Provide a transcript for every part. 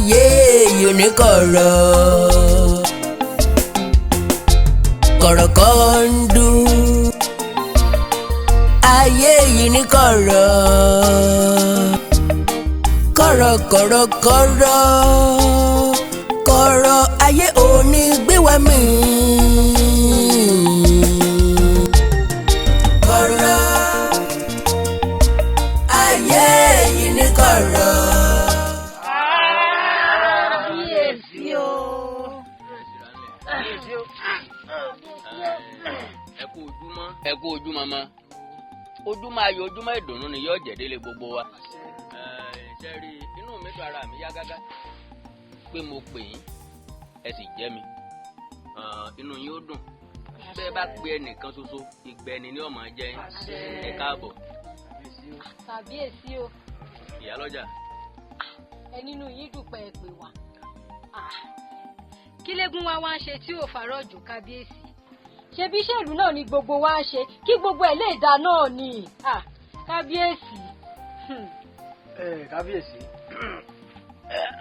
ayé yìí ní kọ̀rọ̀ kọ̀rọ̀ kan ń dún ayé yìí ní kọ̀rọ̀ kọ̀rọ̀ kọ̀rọ̀ kọ̀rọ̀ kọ̀rọ̀ ayé òní gbé wá mi. Kọ̀rọ̀ ayé yìí ní kọ̀rọ̀. Ẹ kú ojúmọ́ mọ́ ojúmọ́ ayọ̀ ojúmọ́ ìdùnnú ni yóò jẹ́ délé gbogbo wa. Ṣé rí inú mi tó ara mi yá gágá pé mo pè yín ẹ sì jẹ́ mi inú yín ó dùn bẹ́ẹ̀ bá pe ẹnìkan ṣoṣo ìgbẹ́ni ni ọmọ jẹ́ yín ẹ káàbọ̀. Kábíyèsí o. Ìyálọ́jà. Ẹ nínú yín dùpẹ́ ẹ pè wá. Kí légún wá ń ṣe tí ò fàárọ̀ jù kábíyèsí? Ṣebí ìṣèlú náà ni gbogbo wa ń ṣe kí gbogbo ẹ̀ lè dá náà ni kábíyèsí. Kábíyèsí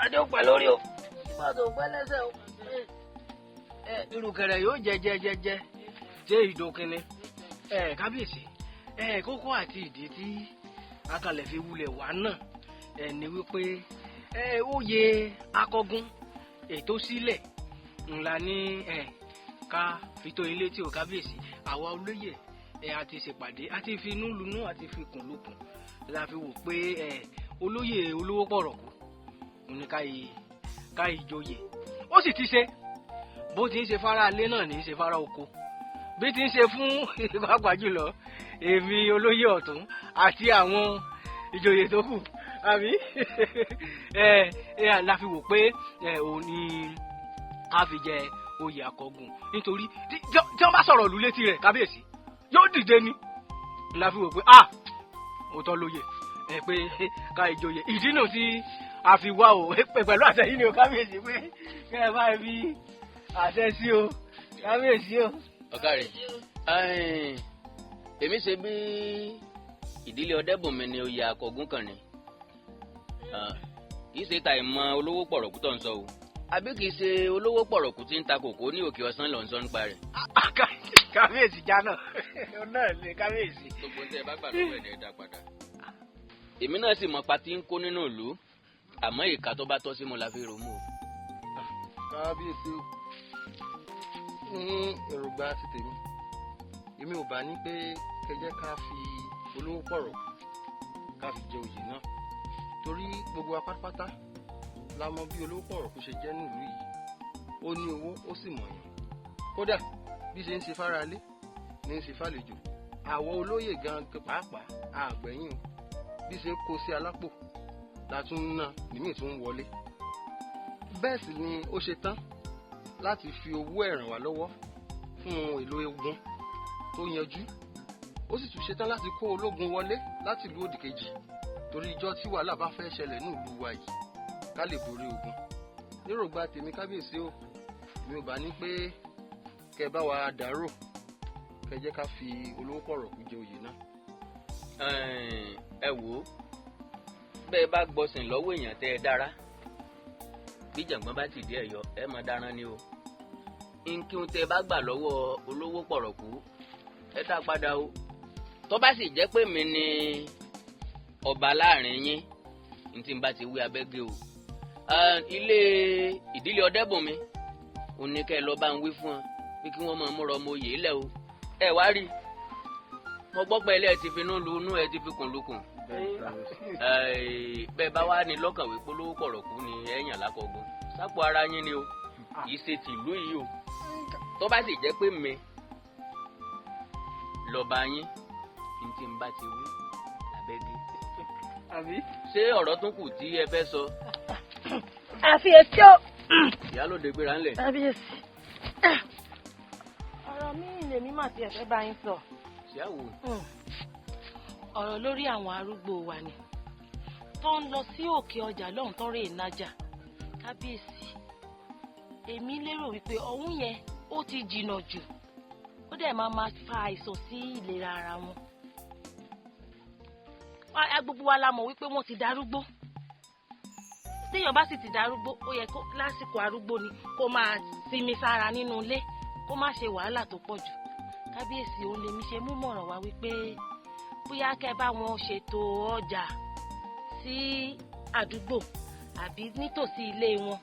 adé ó pẹ́ lórí o ìbàdàn ò pẹ́ lẹ́sẹ̀ o irùkẹ̀rẹ̀ yóò jẹ ìdókínní. Kábíyèsí kókó àti ìdí tí akalẹ̀ fi wulẹ̀ wá náà ni wípé oyè akọgun ètò sílẹ̀ ńlá ní ká fi tó ilé tí ò kábíyèsí àwa olóyè àti ṣèpàdé àti fi inú lunú àti fi kùn lukùn la fi wò pé olóyè olówó pọ̀rọ̀kù ní ká ìjòyè ó sì ti ṣe bó ti ń ṣe fara alé náà ní í ṣe fara oko bí ti ń ṣe fún pàápàá jùlọ èmi olóyè ọ̀tún àti àwọn ìjòyè tó kù àbí la fi wò pé òun ni a fi jẹ oyè akọgun nítorí tí wọ́n bá sọ̀rọ̀ lù létí rẹ̀ kábíyèsí yóò dìde ni la fi wò pé òótọ́ lóye pé ká ìjòyè ìdí náà tí a fi wá o pẹ̀lú àṣẹ yìí ni o kábíyèsí pé kẹ́ ẹ bá fi àṣẹ sí o kábíyèsí o. Ọ̀kàrẹ̀ èmi ṣe bí ìdílé Ọdẹ́bùnmi ni oyè akọgun kan ni kì í ṣe ta ìmọ̀ olówó pọ̀rọ̀kú tó ń sọ o àbí kì í ṣe olówó pọ̀rọ̀kú tí ń ta kòkó ní òkè ọ̀sán lọ ń sọ nípa rẹ̀. kábíyèsí jánà náà lè kábíyèsí. gbogbo tẹ ẹ bá gbà lọ́wọ́ ẹ̀ ní ẹ̀dá padà. èmi náà sì mọ pati ń kó nínú ìlú àmọ́ ìka tó bá tọ́ sí mo la fi rò mú o. kábíyèsí o ní èròǹgbà ti tèmi èmi ò bá ní pé kẹjẹ ká fi olówó pọ̀rọ̀ ká fi jẹ oyè náà torí gbogbo apátápátá la mọ bí olówó pọ̀rọ̀ kó ṣe jẹ́ nílùú yìí ó ní owó ó sì mọ̀yàn kódà bí ṣe ń ṣe fáralé ní ń ṣe fàlejò àwọn olóyè gan pàápàá àgbẹ̀yìn o bí ṣe ń kó sí alápò látún ná nímì tún ń wọlé bẹ́ẹ̀ sì ni ó ṣe tán láti fi owó ẹ̀ ràn wá lọ́wọ́ fún èlò ogun tó yanjú ó sì tún ṣe tán láti kó ológun wọlé láti ìlú òdìkejì torí ìjọ tí wàhálà bá fẹ́ ṣẹlẹ̀ ní ìlú wa yìí ká lè borí ogun nírògbà tèmi kábíyèsí o mi ò bá ní pé kẹ bá wa dárò kẹ jẹ́ ká fi olówó pọ̀rọ̀kú jẹ oyè náà. ẹ wò ó bẹ́ẹ̀ bá gbọ́sìn lọ́wọ́ èèyàn tẹ́ ẹ dára bí jàngbọ́n bá ti dé ẹ̀yọ ẹ mọ̀ dáràn ni o nkíhun tẹ́ ẹ bá gbà lọ́wọ́ olówó pọ̀rọ̀kú ẹ tá padà o tó bá sì jẹ́ pé mi ni ọba láàrin yín ní tí n bá ti wí abẹ́gẹ́ o ilé ìdílé Ọdẹ́bùnmi òun ní kẹ́ ẹ lọ́ọ́ bá ń wí fún wọn pé kí wọ́n máa múra ọmọ òye lẹ̀ o ẹ wá rí mo gbọ́ pé ilé ẹ ti fi inú lu inú ẹ ti fi kùn lukùn bẹ́ẹ̀ bá wá ní lọ́kàn wípé olówó pọ̀rọ̀kú ni ẹ̀yàn lákọ̀ọ́gbọ́n sápò ara yín ni o kì í ṣe tìlú yìí o tó bá sì jẹ́ pé mi lọ́ba yín ní tí n bá ti wí lábẹ́gẹ́ àbí ṣé ọ̀rọ̀ tún kù tí ẹ fẹ́ sọ. àfiyèsí o. ìyálòde gbéra ńlẹ̀. kábíyèsí ọ̀rọ̀ mi lèmi mà tiẹ̀ fẹ́ bá yín sọ. ṣíàwó. ọ̀rọ̀ lórí àwọn arúgbó wa ni tó ń lọ sí òkè ọjà lọ́hùn tọ́rọ̀ ìnájà kábíyèsí èmi lérò wípé ọ̀hún yẹn ó ti jìnnà jù ó dẹ̀ máa fa àìsàn sí ìlera ara wọn. gbogbo wa la mọ̀ wípé wọ́n ti darúgbó téèyàn bá sì ti darúgbó ó yẹ kó lásìkò arúgbó ni kó máa sinmi sára nínú ilé kó má ṣe wàhálà tó pọ̀ jù. Kábíyèsí òun lèmi ṣe mú mọ̀ràn wá wípé bóyá kẹ́ bá wọn ṣètò ọjà sí àdúgbò àbí nítòsí ilé wọn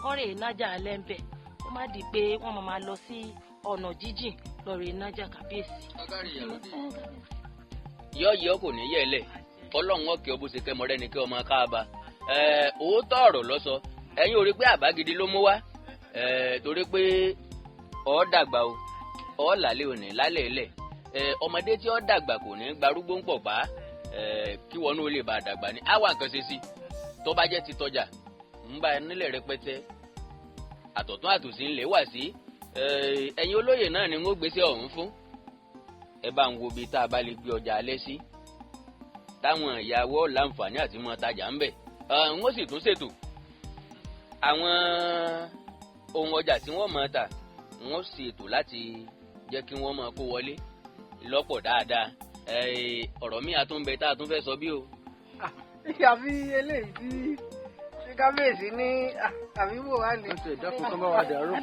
kọ́rẹ̀ nájà lẹ́ńbẹ̀ kó má di pé wọ́n máa lọ sí ọ̀nà jíjìn lọ́rẹ̀ nájà. Kábíyèsí. yọ kò ní yẹlẹ Ọlọ́run ọkẹ ọbọ ṣe kẹmọ rẹ ni kí ọmọ káàbà òótọ́ ọ̀rọ̀ lọsọ ẹ̀yin ò rí pé àbá gidi ló mú wá torí pé ọ dàgbà o ọ làlẹ òní lálẹ́ ilẹ̀ ọmọdé tí ọ dàgbà kò ní gbarúgbó ń pọ̀ pa kí wọn náà lè bá a dàgbà ní àwọn nǹkan ṣe sí tó bá jẹ́ ti tọ́jà ń bá nílẹ̀ rẹpẹtẹ àtọ̀tún àtòsí ńlẹ̀ wà sí ẹ̀yin olóyè náà ni wọ́n gbéṣẹ́ ọ̀hún fún ẹ bá ń wo bí tá a bá lè gbé ọjà alẹ́ sí táwọn ìyàwó láǹfààní àti mọ tajà ń bẹ̀ wọ́n sì tún ṣètò àwọn ohun ọjà tí wọ́n mọ̀ ta wọ́n ṣètò láti jẹ́ kí wọ́n máa kó wọlé lọ́pọ̀ dáadáa ọ̀rọ̀ mi àtúnbẹ tá a tún fẹ́ sọ bí o. àfi eléyìí tí kábíyèsí ní àbíwò wá ní. ọ̀sẹ̀ ìdákun kan bá wà dàrú.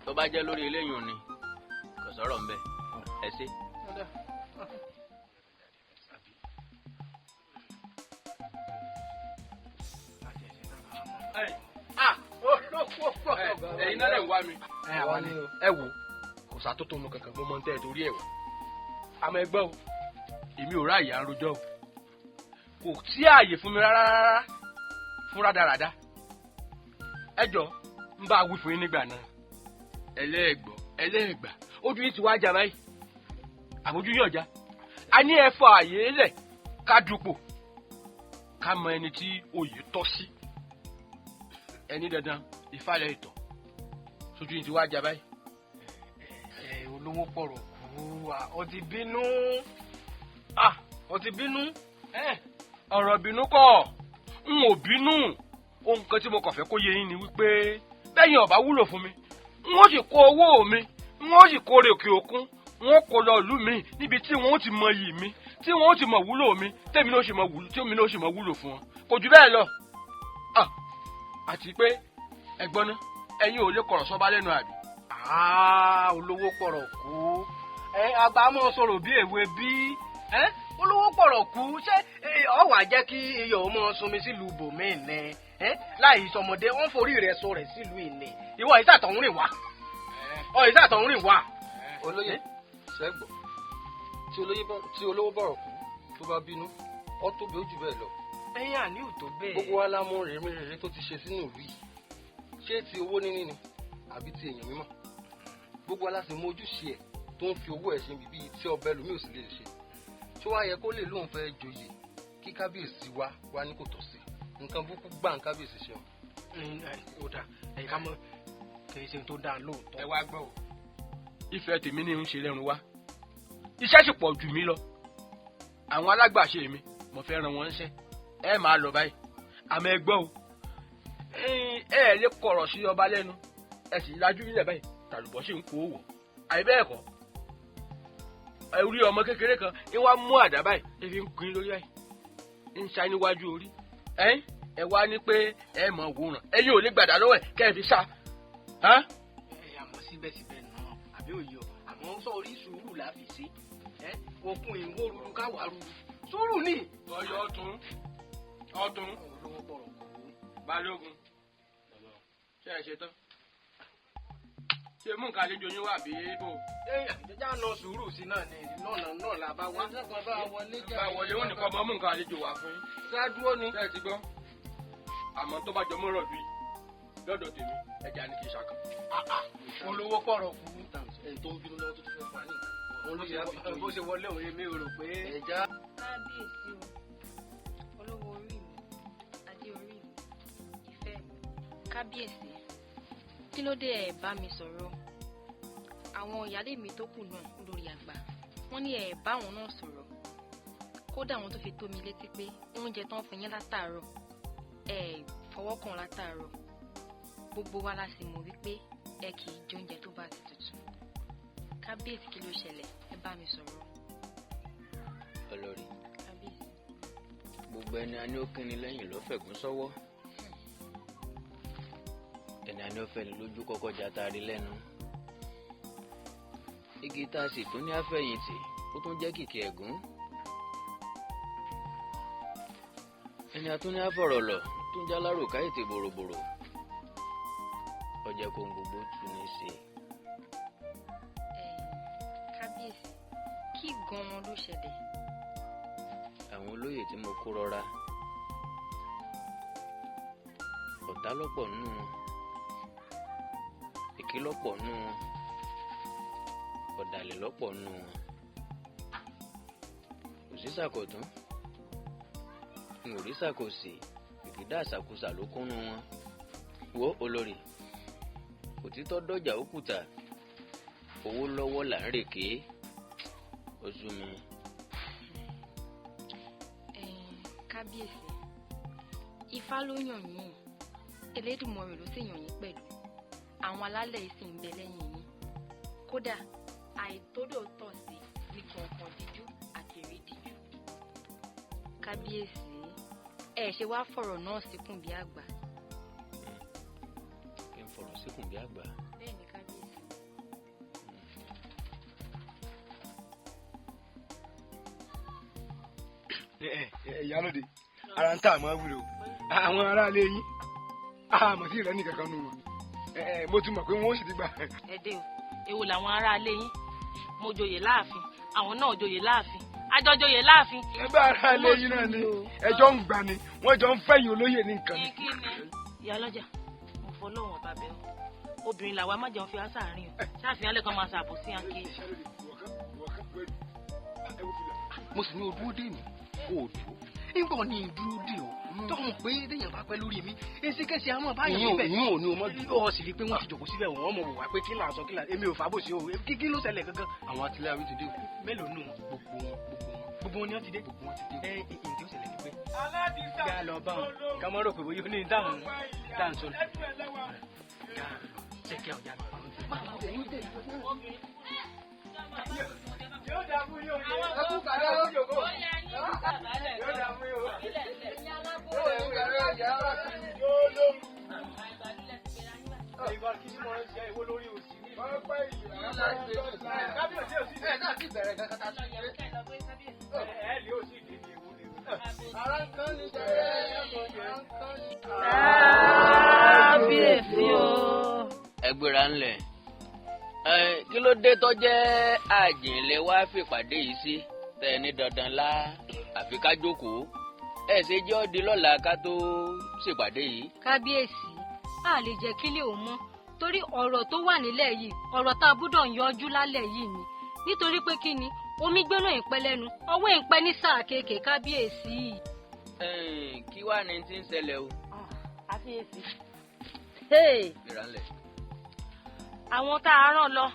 tó bá jẹ́ lórí eléyìí ni kò sọ̀rọ̀ ńbẹ ẹ ṣe. ẹ̀yin náà lè wá mi. ẹ wò kò sàtótó mu kankan mo mọ tẹ́ ẹ torí ẹ̀ wò. àmọ́ ẹgbẹ́ o èmi ò ráàyè àròjọ o kò sí ààyè fún mi rárá fún rádaràda. ẹ jọ ń bá a wí fún yín nígbà náà ẹlẹ́ẹ̀gbà ojú yìí ti wá jà báyìí àbójú yìí ọ̀já a ní ẹ fọ ààyè lẹ̀ ká dupò ká mọ ẹni tí oyè tọ́ sí ẹni dandan ìfàlẹ̀ ìtọ̀ sójú yìí ti wá jà báyìí. olówó pọ̀rọ̀ kú ọ ti bínú ọ ti bínú. ọ̀rọ̀ bínú kọ́ n ò bínú ohun kan tí mo kàn fẹ́ kó yé yín ni wípé bẹ́yìn ọ̀bá wúlò fún mi n ó sì kó owó mi n ó sì kórè òkè òkun n ó kó lọ ìlú mi níbi tí wọn ó ti mọ iyì mi tí wọn ó ti mọ wúlò mi tèmi náà ó sì mọ wúlò fún wọn kò jù bẹ́ẹ̀ lọ. àti pé ẹ̀gbọ́n náà ẹ̀yin ò lè kọ̀rọ̀ sọ́ba lẹ́nu àbí. olówó pọ̀rọ̀ kú àgbà mọ́ sọ̀rọ̀ bí èwe bí olówó pọ̀rọ̀ kú ṣé ọ wá jẹ́ kí iyọ̀ ọmọ sunmi sílùú bòmíì ní láì sọmọdé wọ́n forí rẹ̀ sọ rẹ̀ sílùú ìní ìwọ ìsàtọ̀hún rìn wá ìsàtọ̀hún rìn wá. olóyè ṣẹ́gbọ̀ tí olówó bọ̀rọ̀ kú tó bá bínú ọ tóbi ó jù bẹ́ẹ̀ lọ. ẹ̀yin àní ò tó bẹ́ẹ̀. gbogbo wa la mọ rere tó ti ṣe sínú ìlú yìí ṣé ti owó níní ni àbí ti èèyàn mímọ́ gbogbo wa la sì mọ ojúṣe ẹ̀ tó ń fi owó ẹ̀ ṣe bíbí tí ọbẹ̀ lómi ò sì lè ṣe tó wá yẹ kó lè lóun fẹ́ joyè kí kábíyèsí wá ní kò tọ́ sí nǹkan burúkú gbà ń kábíyèsí ṣe wọn. ó dà ẹ̀yin ká mọ kì í ṣe tó dáa lóòótọ́. ẹ wá gbọ́ o. ìfẹ́ tèmi ní ń ṣe lẹ́run wá iṣẹ́ sì pọ̀ jù mí lọ àwọn alágbàṣe mi mo fẹ́ ran wọn ṣẹ́ ẹ máa lọ báyìí àmọ́ ẹ gbọ́ o ẹ lè kọ̀rọ̀ sí ọba lẹ́nu ẹ sì lajú nílẹ̀ báyìí tàlùbọ̀ sì ń kó wọ̀ àìbẹ́ẹ̀kọ́ orí ọmọ kékeré kan ní wàá mú àdá báyìí ẹ fi ń gun lórí báyìí ń ṣá níwájú orí ẹ wá ní pé ẹ mọ̀ wòran ẹ̀yin ò lè gbàdá lọ́wọ́ ẹ̀ kẹ́ ẹ fi sá. àmọ́ síbẹ̀síbẹ̀ náà àbí òye ọ àmọ́ sọ̀rí sùúrù la fi ṣe okun ìwó ruru káwá ruru sùúrù ni. ọyọ ọtún olówó pọ̀rọ̀ kú. balógun ṣe é ṣe tán ṣe mú nǹkan àlejò yín wà bí bò. àjẹjá lọ sùúrù sí náà ni náà la bá wá. bá wọlé wọn nìkan mọ mú nǹkan àlejò wà fún yín. ṣáàdúró ni. ṣé ẹ ti gbọ́ àmọ́ tó bá jọ mọ́rọ̀ bí lọ́dọ̀ tèmi ẹja ní kí n ṣàkàn. olówó pọ̀rọ̀ kú. ẹni tó ń bínú lọ́wọ́ tó ti fẹ́ fún wa ní nǹkan. bó ṣe wọlé òun mi ò rò pé. ẹja. kábíyèsí o olówó orí mi adé orí mi ìfẹ́ mi kábíyèsí kí ló dé ẹ bá mi sọ̀rọ̀ àwọn ìyálé mi tó kù náà lórí àgbà wọ́n ní ẹ bá wọn náà sọ̀rọ̀ kódà wọn tó fi tó mi létí pé oúnjẹ tán fún yín látàárọ̀ ẹ fọwọ́ kàn látàárọ̀ gbogbo wa la sì mọ̀ wípé ẹ kì í jẹ oúnjẹ tó bá ti tutù kábíyèsí kí ló ṣẹlẹ̀ ẹ bá mi sọ̀rọ̀. olórí kábíyèsí. gbogbo ẹni a ní ó kíni lẹ́yìn ló fẹ̀gún sọ́wọ́, ẹni a ní ó fẹ́ni lójú kọ́kọ́ jatari lẹ́nu. Igi tá a sì tún ní àfẹ̀yìntì ó tún jẹ́ kìkì ẹ̀gún. Ẹni a tún ní àfọ̀rọ̀ lọ tún já láròká ètè bòròbòrò. Ọjọ́ kó ń gbogbo tún ní í ṣe. Kábíyèsí, kí gan-an ló ṣẹlẹ̀? Àwọn olóyè tí mo kó rọra, ọ̀tá lọ́pọ̀ nínú wọn, èké lọ́pọ̀ nínú wọn, ọ̀dàlẹ̀ lọ́pọ̀ nínú wọn. Kò sí ṣàkótún, n ò rí ṣàkósì, ìkìdá àṣàkóṣà ló kúnnú wọn. Wo olórí, òtítọ́ dọ́jà òkúta, owó lọ́wọ́ là ń rèké. Oṣù mi. Kábíyèsí, Ifá ló yàn yín, Elédùmarè ló sì yàn yín pẹ̀lú. Àwọn alálẹ̀ sì ń bẹ lẹ́yìn yín. Kódà àìtódòótọ́ sí ní kọ̀ọ̀kan díjú àti èrè díjú. Kábíyèsí, ẹ ṣe wá fọ̀rọ̀ náà síkùn bí àgbà. Kí n fọ̀rọ̀ síkùn bí àgbà? Bẹ́ẹ̀ ni kábíyèsí. Ìyálóde, ara ń tà máa wúlò àwọn aráalé yín àmọ́ sí ìrẹ́ni kankan nù wọn. Mo ti mọ̀ pé wọ́n ó sì ti gbà. Ẹ̀dẹ̀ o, èwo làwọn aráalé yín? Mo joyè láàfin, àwọn náà joyè láàfin, àjọ joyè láàfin. Ẹgbẹ́ aráalé yín náà ni ẹjọ́ ń gbà ni wọ́n jọ ń fẹ̀yìn olóyè ní nǹkan ni. Ìyálọ́jà, mo fọlọ́wọ̀n bàbẹ́ o, obìnrin làwa má jẹun fi á sàárín o, ṣáàfin alẹ́ kan máa ṣàbò sí àǹkè. Mo sì ní o dúró dé mi kó o dúró nígbà ní ìdúró dè ọ́ tó mọ̀ pé téèyàn bá pẹ́ lórí mi èsìkẹ́sì àmọ́ báyọ̀ síbẹ̀ ìyún ò ní o mọ́ dúró. Ó sì rí i pé wọ́n ti jòkó síbẹ̀ wọ́n mọ̀ wò wá pé kí là ń sọ kí là èmi ò fàbò sí o kí ló ṣẹlẹ̀ gangan. àwọn àtìlẹ́yìn mi ti dé. Mélòó nù wọn? Gbogbo wọn ni wọ́n ti dé. Gbogbo wọn ti dé. Ìdí ó ṣẹlẹ̀ ni pé kí a lọ bá wọn ká mọ́ rò pé bóyá ní dáhùn sọ ṣe kí ọjà lọ. Yóò dà fún yóò yẹ. Ẹ kú kàdá ó yòókù. Yóò dà fún yóò. Ìgbà kí sí mọ́ ṣe ìwó lórí òsì ní kábíyèsí òsì ní náà kí bẹ̀rẹ̀ kankan tá a ṣe ẹ̀ lé òsì ní ìwó lè wò. Ara ń kán ní Kábíyèsí o. Ẹgbẹ́ra ńlẹ̀. Kí ló dé tó jẹ́ àjìnlẹ̀ wá fìpàdé yìí sí tẹ́ ní dandan lá àfi ká jókòó? Ẹ ṣe jẹ́ ó di lọ́la ká tó ṣèpàdé yìí. Kábíyèsí, a lè jẹ́ kílẹ̀ ò mọ́ torí ọ̀rọ̀ tó wà nílẹ̀ yìí ọ̀rọ̀ tá a gbọ́dọ̀ yanjú lálẹ́ yìí ni nítorí pé kí ni omi gbóná ìpẹ́ lẹ́nu ọwọ́ ìpẹ́ ní sáà kéèké. Kábíyèsí. Kí wàá ní tí ń ṣẹlẹ̀ o? Kábíyèsí. Ìrànlẹ̀. Àwọn tá a rán lọ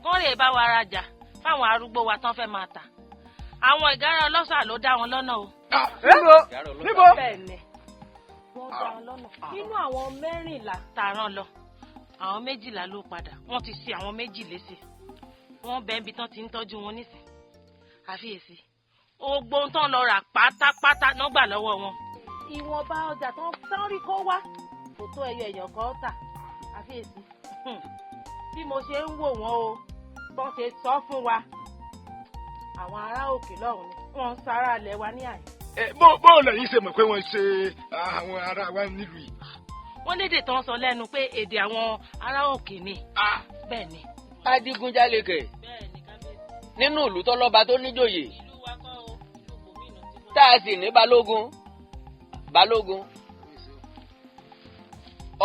kán lè bá wa rajà fáwọn arúgbó wa tán fẹ́ máa tà. Àwọn ìgárá ọlọ́ṣà ló dá wọn lọ́nà o. Níbo? Bẹ́ẹ̀ni, wọ́n dá wọn lọ́nà. Nínú àwọn 14 tá a rán lọ, àwọn 12 ló padà. Wọ́n ti ṣe àwọn 2 léṣe. Wọ́n bẹ́ẹ̀ bí tán ti ń tọ́jú wọn nísìn. Àfiyèsí, ogbó tán lọ rà pátápátá náà gbà lọ́wọ́ wọn. Ìwọ̀nba ọjà tán rí kó wá kò tó ẹyọ èèyàn kan tà. Àfiyèsí, bí mo ṣe ń wò wọ́n o, bọ́n ṣe sọ fún wa. Àwọn ará òkè lọ́hùn ni wọ́n ń sára alẹ́ wa ní àyè. Bó lẹ́yìn ṣe mọ̀ pé wọ́n ṣe àwọn ará wa nílùú yìí? Wọ́n lédè tán sọ lẹ́nu pé èdè àwọn ará òkè ni. Bẹ́ẹ̀ ni. Adigunjalè kẹ̀. Bẹ́ẹ̀ni kábíyèsí. Nínú ìlú tọ́lọ́ba tó níjòyè. Ìlú wa kọ́ o, ìlú bòmínú ti bọ́. Tá a sì ní balógun.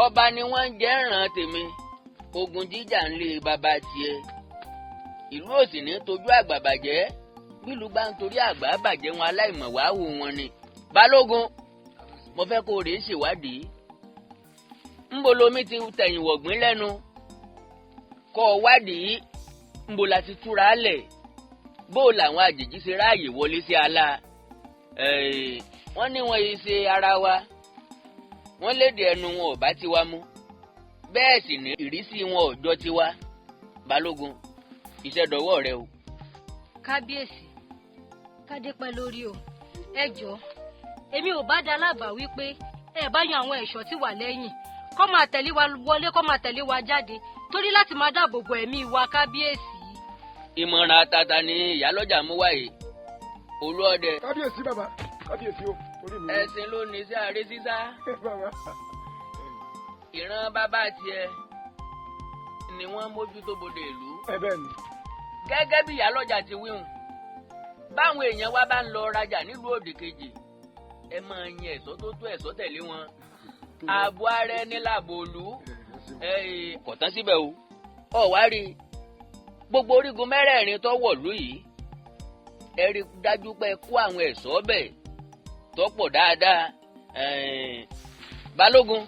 Ọba ni wọ́n ń jẹ́ ràn tèmi. Ogun jíjà ń lé bàbá tiẹ̀. Ìlú ò sì ní tójú àgbà bàjẹ́. Bílù bá ń torí àgbà bàjẹ́ wọn aláìmọ̀ wàá wò wọn ni. Balógun, mo fẹ́ kó o rèé ṣèwádìí. Ńbo lomi ti tẹ̀yìn wọ̀gbìn lẹ́nu. Kọ́ ọ wádìí. Ńbo la ti túra lẹ̀. Bó làwọn àjèjì ṣe ráàyè wọlé sí ala. Wọ́n ní wọn yìí ṣe ara wa. Wọ́n lédè ẹnu wọn ò bá tiwa mú. Bẹ́ẹ̀ sì ní ìrísí wọn ò jọ tiwa. Balógun, iṣẹ́ dọwọ́ rẹ o. Kábíyèsí, kádé pẹ́ lórí o. Ẹ jọ̀ọ́, èmi ò bá dá lábàá wípé ẹ bá yan àwọn ẹ̀ṣọ́ tí wà lẹ́yìn kó máa tẹ̀lé wa wọlé kó máa tẹ̀lé wa jáde torí láti máa dáàbò bo ẹ̀mí wa kábíyèsí. ìmọ̀ràn àtàtà ni ìyálọ́jà mú wáyé olúọdẹ. kábíyèsí bàbá kábíyèsí o orí mi. ẹ̀sìn ló ní sí àárẹ̀ sísá. ìran bàbá tiẹ̀ ni wọ́n mójútó bodè ìlú. ẹ bẹ́ẹ̀ ni. gẹ́gẹ́ bí ìyálọ́jà ti wíhùn báwọn èèyàn wa bá ń lọ rajà nílùú òdì kejì ẹ máa yan ẹ̀ṣọ́ tó tó ẹ̀ṣọ́ tẹ̀lé wọn. ààbò ara ẹni láàbò òlú kò tán síbẹ̀ o. ọ̀wárí gbogbo orígun mẹ́rẹ̀ẹ̀rin tó wọ̀lú yìí ẹ rí dájú pé kó àwọn ẹ̀ṣọ́ bẹ̀ tó pọ̀ dáadáa. balógun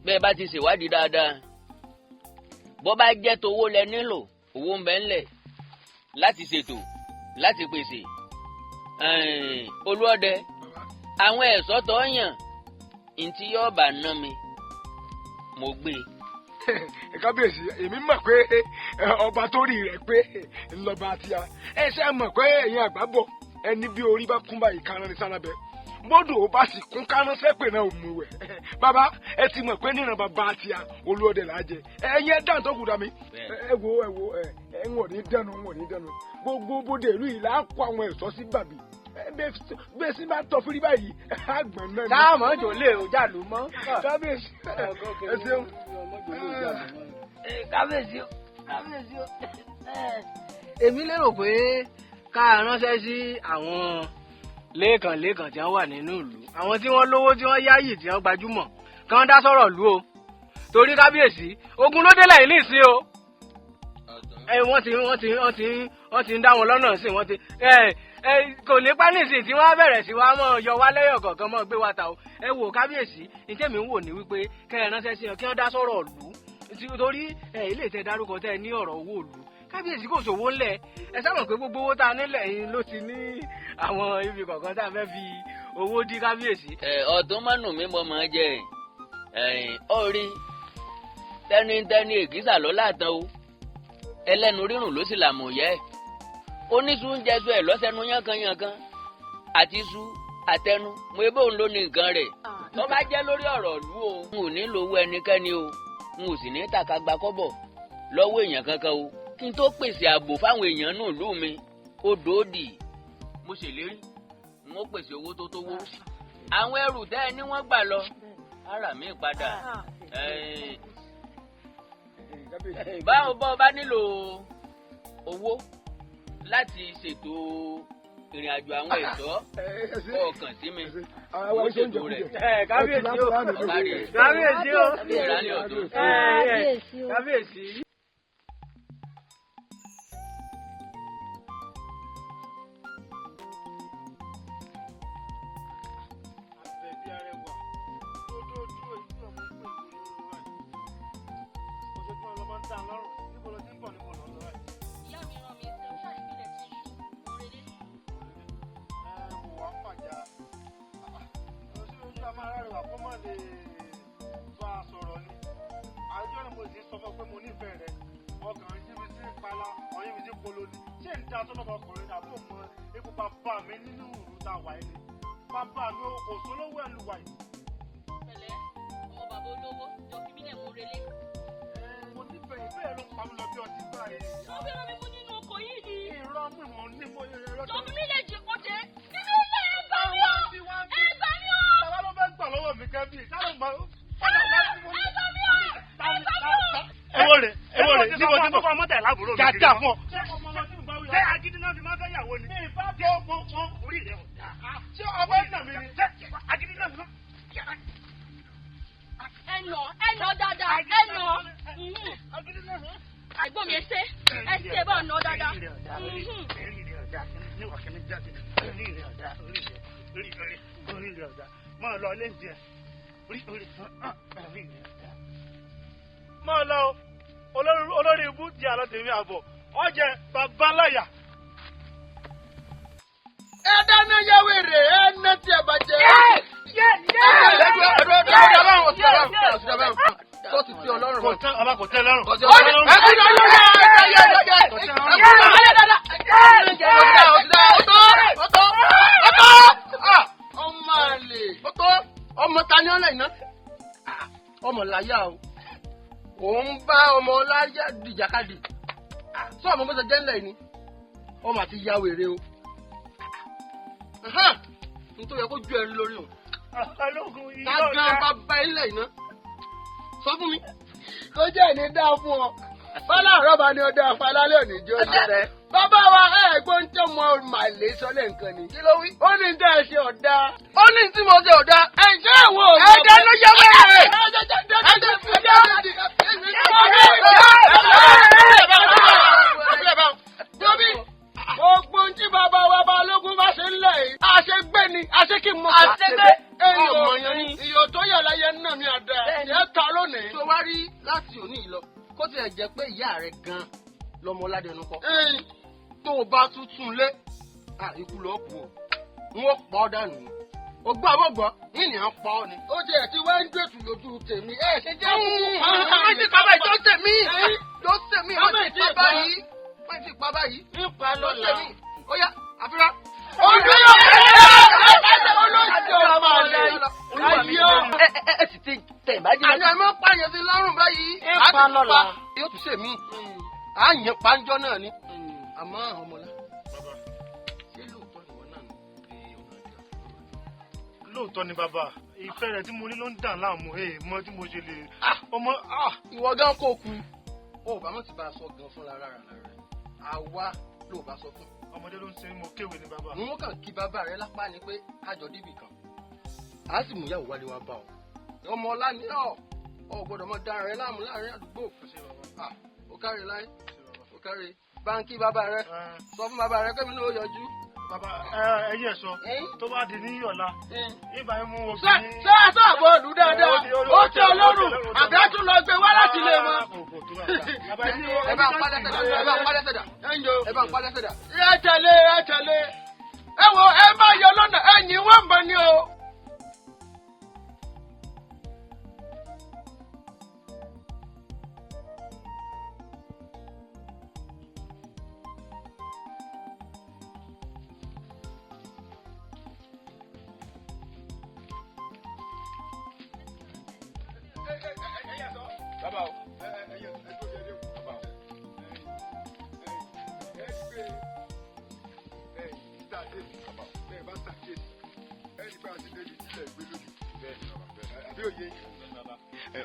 bẹ́ẹ̀ bá ti ṣèwádìí dáadáa bó bá jẹ́ tówó lẹ nílò owó ń bẹ ńlẹ̀ láti ṣètò láti pèsè. olúọdẹ àwọn ẹ̀ṣọ́ tó yàn ntí yóò bá ná mi mo gbé. kábíyèsí èmi mọ̀ pé ọba tó rí rẹ̀ pé ńlọba àti a ẹ ṣe mọ̀ pé ẹ̀yin àgbà bọ̀ ẹni bí orí bá kún báyìí kan ní sálábẹ́ bọ́dọ̀ ó bá sì kún kánú sẹ́pẹ̀ náà ò mú wẹ̀. bàbá ẹ ti mọ̀ pé níran bàbá àti a olúọdẹ là á jẹ ẹ̀yin ẹ̀ dáhùn tó kù dá mi. ẹ wo ń wọ̀ ní dẹnu gbogbo bóde ìlú yìí là á kó àwọn ẹ̀ṣọ́ sí bàbí bẹ́ẹ̀ sí máa tọ́ fúrí báyìí àgbọ̀n náà ni. táàmù ọjọ́ lè ọjà ló mọ́. kábíyèsí ẹ ṣeun. kábíyèsí o èmi lérò pé ká ránṣẹ́ sí àwọn lẹ́ẹ̀kan tí wọ́n wà nínú ìlú àwọn tí wọ́n lówó tí wọ́n yáyì tí wọ́n gbajúmọ̀ kí wọ́n dá sọ̀rọ̀ lú o torí kábíyèsí ogun ló délẹ̀ ilé ìsìn o. wọ́n ti ń dá wọn lọ́nà sí wọ́n ti kò ní pa nísìnyí tí wọ́n á bẹ̀rẹ̀ sí wa mọ́ yọ wá lẹ́yọ̀ kọ̀ọ̀kan mọ́ gbé wa ta o. ẹ wò kábíyèsí ní tèmi ń wò ní wípé kẹ́ ẹ ránṣẹ́ sí wọn kí wọ́n dá sọ̀rọ̀ lù torí ilé ìtẹ́ dárúkọ tẹ́ ẹ ní ọ̀rọ̀ owó lù kábíyèsí kò sówó ńlẹ̀ ẹ sábà pé gbogbo owó tá a nílẹ̀ yìí ló ti ní àwọn ibi kọ̀ọ̀kan tá a fẹ́ fi owó dí kábíyèsí. ọ̀tún mọ́nù mi mọ́ máa jẹ ọ̀rí tẹ́nitẹ́ni èkìsà lọ́láàtàn o ẹlẹ́nu rírùn ló sì làmù yẹ́ oníṣu ń jẹsọ ẹ̀ lọ́sẹ̀nu yánkanyànkan àti iṣu àtẹnu mo ebó ń lò ní nǹkan rẹ̀ tó bá jẹ́ lórí ọ̀rọ̀ ìlú o n ò ní lówó ẹnikẹ́ni o n ò sì ní tàka gba kọ́bọ̀ lọ́wọ́ èèyàn kankan o kí n tó pèsè ààbò fáwọn èèyàn nù ìlú mi ó dòódì mo ṣèlérí n ó pèsè owó tó tówó àwọn ẹrù tẹ́ ẹ ní wọ́n gbà lọ ara mi padà báwo bọ́ bá nílò owó láti ṣètò ìrìn àjò àwọn ẹ̀ṣọ́ ọkàn sí mi ó ṣètò rẹ̀. kábíyèsí o kábíyèsí. Bàbá mi ò sólówó ẹ̀ lùwà yìí. Pẹ̀lẹ́, ọmọ bàbá olówó, jọ fi mílẹ̀ mú relé. Mo ti bẹ̀rẹ̀ bẹ́ẹ̀ ló pa mí lọ bí ọtí báyìí. Ṣé o fẹ́ràn mi mú nínú oko yìí ni? Irọ́ mi mò ń ní mo yẹ ẹ̀rọ. Jọ fi mílẹ̀ jẹ kó jẹ. Nínú ilé ẹgbà mi o! Ẹgbà mi o! Bàbá ló fẹ́ gbà lọ́wọ́ mi kẹ́bí. Sáré gbà ó. Ẹgbà mi o! Ẹgbà mi o! Ẹwọ́ rẹ̀ níbo ọmọ mọ́tà ẹ̀ lágbóró mi. Jàjà fún ọ. Ṣé agídí náà fi máa fẹ́ yàwó ni? Ṣé wọ́n orí rẹ̀ wọ̀? Ṣé ọmọ ẹ̀ nà mí ni? Agídí náà fi máa. Ẹnà dáadáa, ẹnà. Àgbọ̀n mi ẹsẹ̀ bá ọ̀nà dáadáa. Máa lọ ilé ìjẹ. Máa lọ olórí ibú di àlọ́ tèmi àbọ̀. Ọjẹ babaláyà. Ẹ dáná yàwé rè é ná tí ẹ bàjẹ́. Kò tẹ́ lọ́rùn. Kò tẹ́ lọ́rùn. ọmọ ta ni ọ̀lẹ́ iná ọmọ láyà o òun bá ọmọ láyà dìjàkadì sọ ọmọ bó ṣe jẹ́ ńlẹ̀ ni ọmọ àti ya wèrè o nítorí ẹ kó ju ẹrí lórí o dáadáa bá bá ilẹ̀ iná sọ fún mi. kó jẹ́ ìní dá fún ọ fọlá àrọ́bà ni ọdọ àfàlálẹ́ òní jó rẹ. bàbá wa ẹ̀gbọ́n tó mọ màlẹ sọlẹ nǹkan ni. kí ló wí. ó ní tẹ́ ẹ ṣe ọ̀dà. ó ní tí mo ṣe ọ̀dà. ẹ̀ṣẹ́ ìwọ òun. ẹ̀dá ló yẹ wẹ́rẹ́. gbogbo tí bàbá wa balógun bá ṣe ń lẹ̀ yìí. àṣegbé ni àṣekí mọ̀. àṣegbé. ọmọ yẹn ni. iyọ̀ tó yẹ láyé náà mi àdá. ẹ̀ ta lónìí. tó wá rí láti òní yìí lọ kó tiẹ̀ jẹ́ pé ìyá rẹ̀ gan-an lọmọ ládẹnu kọ. tó o bá tuntun lé ikú lọ kú o n ó pọ̀ dànù ni o gbọ́ àbọ̀gbọ́ yìnyín pọ̀ ni. ó jẹ́ ti wá ń gbèsù lójú tèmi ẹ̀ ṣe jẹ́ ọmọ ti pábà yìí tó tèmi tó tèmi wọ́n ti pábà yìí wọ́n ti pábà yìí nípa tó lọ́la. tèmi ó yá àfihàn. ojú yóò olóṣèlú ọmọ rẹ̀ ayé ọ. ẹ sì ti tẹ̀ ìbájú àní ẹ̀ máa pààyàn sí lọ́rùn báyìí. nípa lọ́la. yóò tún ṣe mí à ń yẹn pàǹjọ náà ni àmọ́ ọmọlá ṣé lóòótọ́ ni wọ́n náà ń pe ọ̀nà àjà. lóòótọ́ ni bàbá ìfẹ́ rẹ̀ tí mo ní ló ń dà láàmú mọ tí mo ṣe lè ọmọ. ìwọ gan kò kú ó bá mọ̀ sí bá a sọ gan fúnra rárá rẹ̀ àwa ló bá sọ fún. ọmọdé ló ń ṣe mo kéwèé ni bàbá. mo kàn kí bàbá rẹ lápá ni pé kájọ dìbì kan a sì mú ìyàwó wálé wá bá ọ ọmọ ọlá ni ọ gbọ́dọ̀ mọ dára rẹ láàmú láàrin àdúgbò ó kárí láyé ó kárí báńkì bàbá rẹ sọ fún bàbá rẹ kémi ní ó yọjú. bàbá ẹyí ẹ sọ tó bá di ní ọ̀la ìbá yẹn mú ṣé obìnrin. ṣé àtọ́ àbọ̀ òdù dáadáa ó tẹ ọlọ́run àbí á tún lọ gbé wá láti lè mọ. ẹ bá ń padà sẹ̀dá ẹ bá ń padà sẹ̀dá ẹ bá ń padà sẹ̀dá. ẹ tẹ̀lé ẹ wo ẹ má yọ lọ́nà ẹ̀yìn wọ́n mọ̀ ni o. bàbá o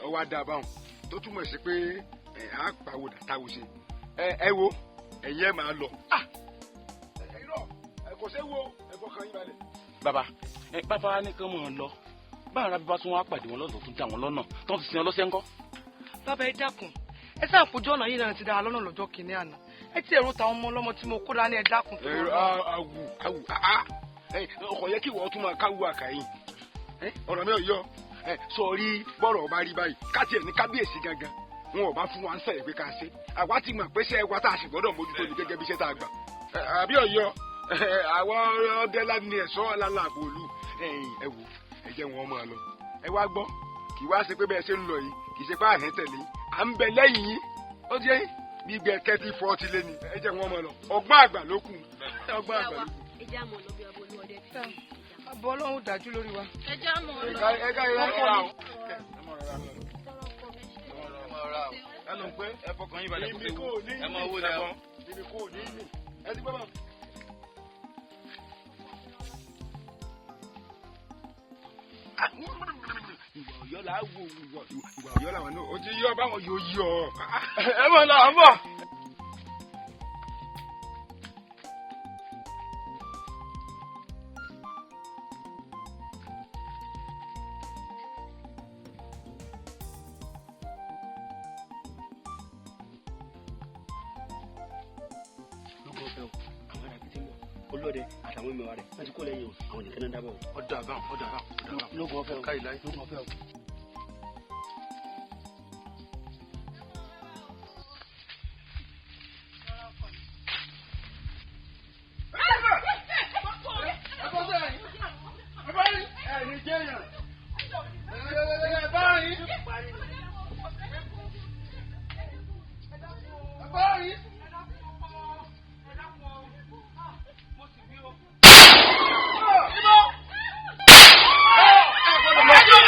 ọwọ́ adá báwọn tó túmọ̀ sí pé a pàwọ́ dàtàwọ̀ ṣe ẹ wo ẹ̀yin ẹ̀ máa lọ. kò ṣe wo ẹ̀fọ́ kan yín balẹ̀. bàbá bàbá ní kán mọ̀ ọ́n lọ báwọn arábí bá tún wá pàdé wọn lọ́dọ̀ tó dá wọn lọ́nà tó ń fi sin ọlọ́sẹ̀ ńkọ́. bàbá ẹ dákun ẹ sáà fojú ọ̀nà yìí náà ti dára lọ́nà lọ́jọ́ kìíní àná ẹ ti ẹ̀rù táwọn ọmọ ọlọ́mọ tí mo kó dání ẹ dákun. ọkọ̀ yẹ kí wọ́n tún máa káwú àkàyìn ọ̀rọ̀ mi ò yọ sọ̀rí bọ́rọ̀ ọba rí báyìí káti ẹ̀ ní kábíyèsí gangan wọn ò bá fún wa ń sẹ̀yẹ̀ pé ká ṣe àwa ti mọ̀ pé ṣe wa tá a sì gbọ́dọ̀ mójútó ní gẹ́gẹ́ bí iṣẹ́ tá a gbà àbí ọ̀yọ́ àwọn ọdẹ láti ẹ̀ṣọ́ lálẹ́ àpòlù ẹ wò ẹ jẹ́ wọn máa lọ ẹ wá gbọ́ kì í wá ṣe pé bẹ́ẹ̀ ṣe ń lọ yìí kì í ṣe pé àhẹ́ tẹ̀lé à ń bẹ lẹ́yìn yín ó ti yẹ bí gbẹ kẹ́tì fọ́ọ̀tì lé ní ẹ jẹ́ wọn máa lọ ọgbọ́n àgbà ló kù ọgbọ́n àgbà ló kù. ẹ já mọ̀ lọ bí abolú ọdẹ tí. àbọ̀ ọlọ́run dájú lórí wa. ẹ já mọ̀ lọ. ẹ ká ìrẹ́ ọ̀rọ̀ ẹnu pé ẹ fọkàn yín balẹ̀ kó ṣe wú ẹ máa wó lẹ́wọ̀n. ibi kò ní ní ẹ ti gbọ́ bá. ìwà ọ̀yọ́ là á wo ìwà ọ̀yọ́ làwọn náà ó ti yọ báwọn yóò yọ ẹ mọ̀ náà ń bọ̀. olóde àtàwọn ìmọ̀ rẹ̀ wọ́n ti kó lẹ́yìn o àwọn nìkan náà dábọ̀. ọ̀dà àbáwọn lóògùn ọ̀fẹ́ o káyìí láyé. lóògùn ọ̀fẹ́ o. Ẹ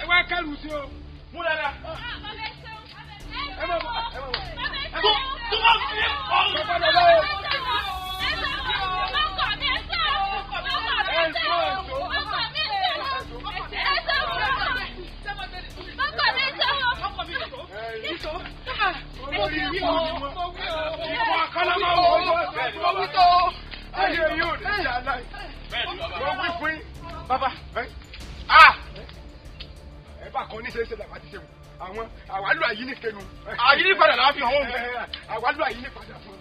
ẹ wá kẹrù sí o. mú dáadáa. ẹ má bọ̀. tó bá fi Baba, ẹ bá kọ́ ní ṣe é ṣe làwọn ti ṣe wò àwọn àwálù àyíníkẹnu àyínípadà làwọn fi hàn wọ́n àwálù àyínípadà fún un.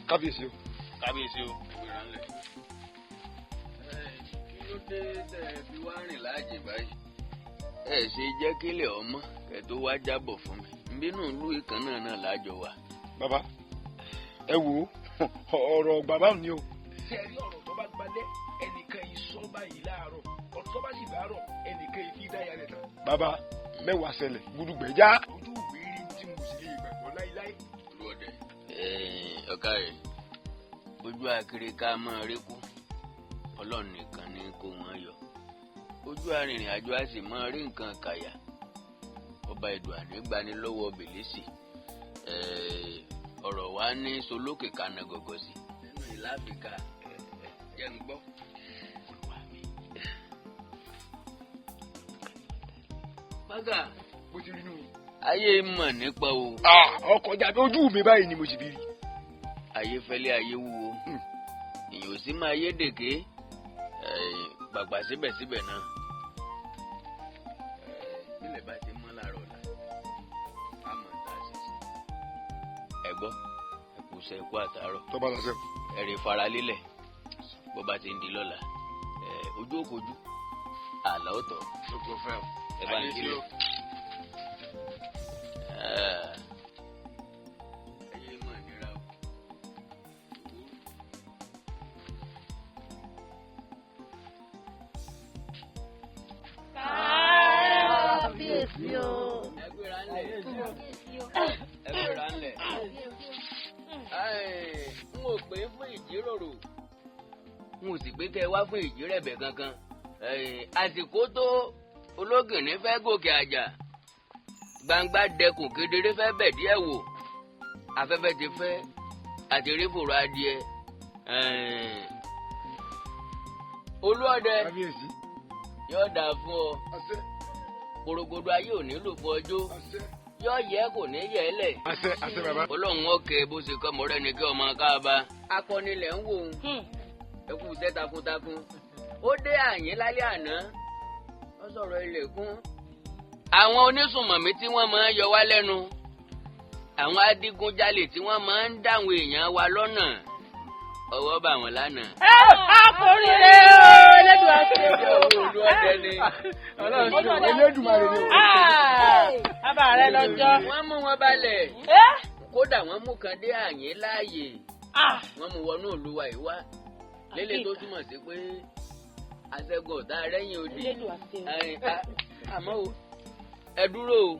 Kábíyèsí o. Kábíyèsí o. Ìgbéra ńlẹ̀. Kí ló dé tẹ́ ẹ fi wá rìn láàjì báyìí? Ẹ ṣe jẹ́ kílẹ̀ ọmọ kẹ́ tó wá jábọ̀ fún mi. Nbínú ìlú ìkan náà lájọ wà. Bàbá ẹ wò ó ọ̀rọ̀ bàbá mi o. Ṣé ẹ rí ọ̀rọ̀ tó bá gbalẹ̀ ẹnìkan ìsọ báyìí láàárọ̀ ọ̀rọ̀ tó bá sì bàárọ̀ ẹnìkan ìfi dáyà rẹ̀ tán. Bàbá mẹ́wàá ṣẹlẹ̀ gbúdúgbẹ̀já. Ojú ìwé rí tí mo sì lè gbàgbọ́ láíláí. Olúọdẹ. Ọ̀ká rẹ̀ ojú akiri ká máa rékú Ọlọ́run nìkan ní kó wọn yọ ojú arìnrìn àjò á sì máa rí nǹkan kàyà ọba ìdù ànígbani lọ́wọ́ bèlésì ọ̀rọ̀ wa ní solókè kaná gọ̀gọ̀ sí nínú ìlà áfíríkà jẹ́ ń gbọ́. Bága bó ti rí nù. Ayé mọ̀ nípa o. Ọkọ̀ jàbí ojú mi báyìí ni mo sì bí rí. Ayé fẹ́lẹ́ ayé wúwo ìyóò sí máa yé dèké gbàgbà síbẹ̀síbẹ̀ náà nílẹ̀ bá ti mọ́ láàárọ̀ ọ̀la á mọ̀ tá a ṣe sí. Ẹ gbọ́ ẹ̀kú sẹ́ ẹ̀kú àtàárọ̀ tó bá lọ sẹ́kù. ẹ̀rì faralélẹ̀ bó bá ti ń di lọ́la ojú òkojú àlà ọ̀tọ̀ gbogbo fẹ́ o. ẹ bá ń kílẹ̀. N ò pé fún ìjíròrò n ò sì pé kẹ́ ẹ wá fún ìjírẹ̀bẹ̀ kankan àsìkò tó ológìnní fẹ́ gòkè àjà gbangba dẹkùn kedere fẹ́ bẹ̀ díẹ̀ wò afẹ́fẹ́ ti fẹ́ àti rí fòrò adìẹ Olúọdẹ yóò dà fún ọ porogodo ayé ò nílò fún ọjọ́ yọ yẹ kò ní yẹ ẹ lẹ. àṣẹ bàbá. Ọlọ́run ọkẹ bó ṣe kọ́ mọ́rẹ́ ni kí ọmọ káàbá. Akọnilẹ̀ ń wò ó ẹ kú iṣẹ́ takuntakun. Ó dé àyín lálẹ́ àná ó sọ̀rọ̀ ilẹ̀kùn. Àwọn onísùnmọ̀mí tí wọ́n máa ń yọ wá lẹ́nu àwọn adigunjalè tí wọ́n máa ń dáwọn èèyàn wa lọ́nà ọwọ́ bà wọ́n lánàá. Àkórí rẹ̀ o Elédùà ṣe o. Olúọdẹ ni. Elédùmarè ni o. Bàbá rẹ lọ́jọ́. Wọ́n mú wọn balẹ̀. Kódà wọ́n mú kan dé àyín láàyè. Wọ́n mú wọnú Olúwa yìí wá. Lélẹ̀ tó túmọ̀ sí pé aṣẹ́gun ọ̀tá rẹ́yìn odi. Àmọ́ o ẹ dúró o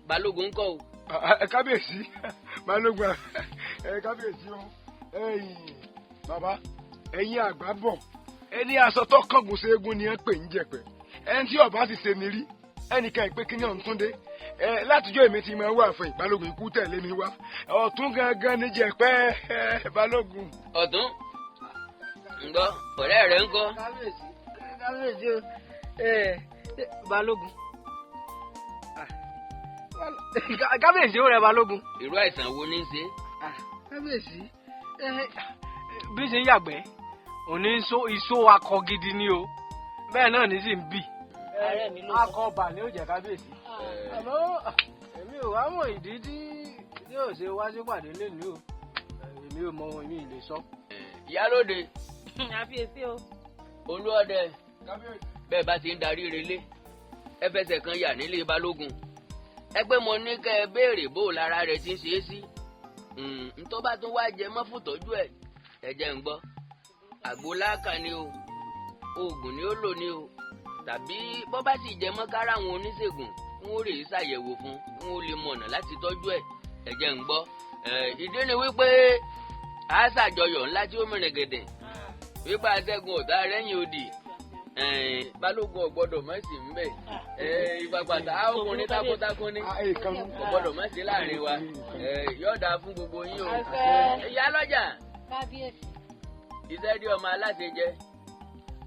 Balógun ńkọ́ o. Kábíyèsí Balógun kábíyèsí o. Bàbá ẹ̀yin àgbà bọ̀ ẹni aṣọ tó kángun sí eégún ni ẹ pè ń jẹ̀pẹ̀ ẹni tí ọba ti ṣe ni rí ẹnìkan ìpè kí ní ọ̀túndé látijọ́ èmi ti máa wà fún Balógun ikú tẹ̀lé mi wá ọ̀tún gangan ní jẹ̀pẹ̀ Balógun. Ọ̀tún ńgbọ́ ọ̀rẹ́ rẹ̀ ńkọ́. Kábíyèsí o Balógun kábíyèsí ó rẹ Balógun. Irú àìsàn wo ní í ṣe. Kábíyèsí bí ṣe ń yàgbẹ́ òní iṣó akọ gidi ni o bẹ́ẹ̀ náà ní sì ń bì. Akọ ọba ni ó jẹ kábíyèsí. Àmọ́ èmi ò wá mọ̀ ìdí tí yóò ṣe wá sípàdé lẹ́nu o èmi ò mọ ohun mi lè sọ. Ìyálóde. Kábíyèsí o. Olúọdẹ bẹ́ẹ̀ bá ti ń darí relé ẹ fẹsẹ̀ kan yà nílé Balógun ẹ pé mo ní kẹ́ ẹ béèrè bó lára rẹ̀ ti ń ṣe é sí ntọ́ bá tún wá jẹ mọ́ fún tọ́jú ẹ̀ jẹ́ ń gbọ́ àgbo láàkà ni o oògùn ni ó lò ní o tàbí bọ́ bá sì jẹ mọ́ kára àwọn oníṣègùn wọn ò rè é ṣàyẹ̀wò fún wọn ò lè mọ̀nà láti tọ́jú ẹ̀ jẹ́ ń gbọ́ ìdí ni wípé a ṣàjọyọ̀ ńlá tí ó mìíràn gẹ̀dẹ̀ wípé aṣẹ́gun ọ̀tá rẹ́yìn òdì balógun ọ̀gbọ́dọ̀ má sí ń bẹ̀ ìfapàtà ọkùnrin takuntakun ni ọ̀gbọ́dọ̀ má sí láàrin wa yọ̀ọ̀dà fún gbogbo yín o ìyá lọ́jà iṣẹ́ rí ọmọ aláṣẹ jẹ